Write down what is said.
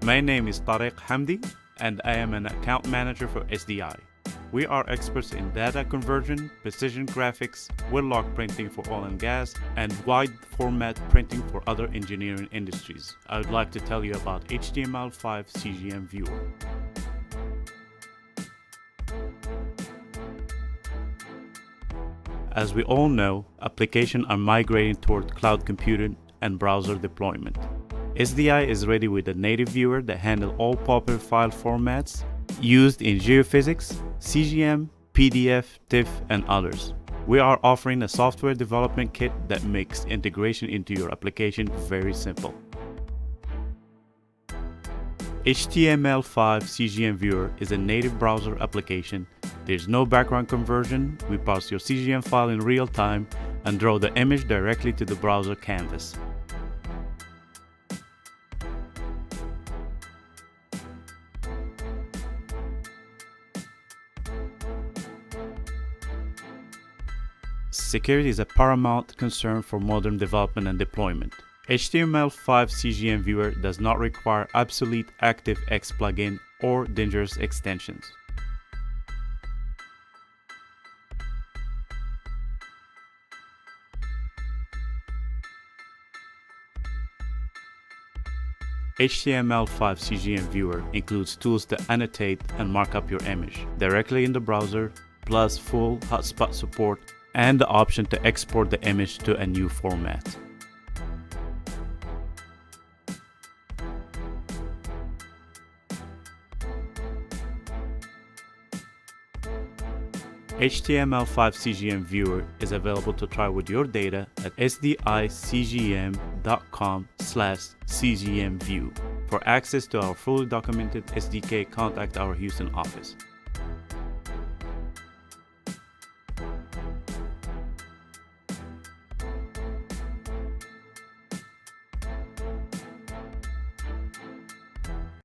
My name is Tariq Hamdi and I am an account manager for SDI. We are experts in data conversion, precision graphics, will-log printing for oil and gas, and wide format printing for other engineering industries. I would like to tell you about HTML5 CGM Viewer. As we all know, applications are migrating toward cloud computing and browser deployment. SDI is ready with a native viewer that handles all popular file formats used in geophysics, CGM, PDF, TIFF, and others. We are offering a software development kit that makes integration into your application very simple. HTML5 CGM Viewer is a native browser application. There's no background conversion. We parse your CGM file in real time and draw the image directly to the browser canvas. Security is a paramount concern for modern development and deployment. HTML5 CGM Viewer does not require obsolete ActiveX plugin or dangerous extensions. HTML5 CGM Viewer includes tools to annotate and mark up your image directly in the browser, plus full hotspot support and the option to export the image to a new format. HTML5 CGM Viewer is available to try with your data at sdicgm.com/cgmview. For access to our fully documented SDK, contact our Houston office.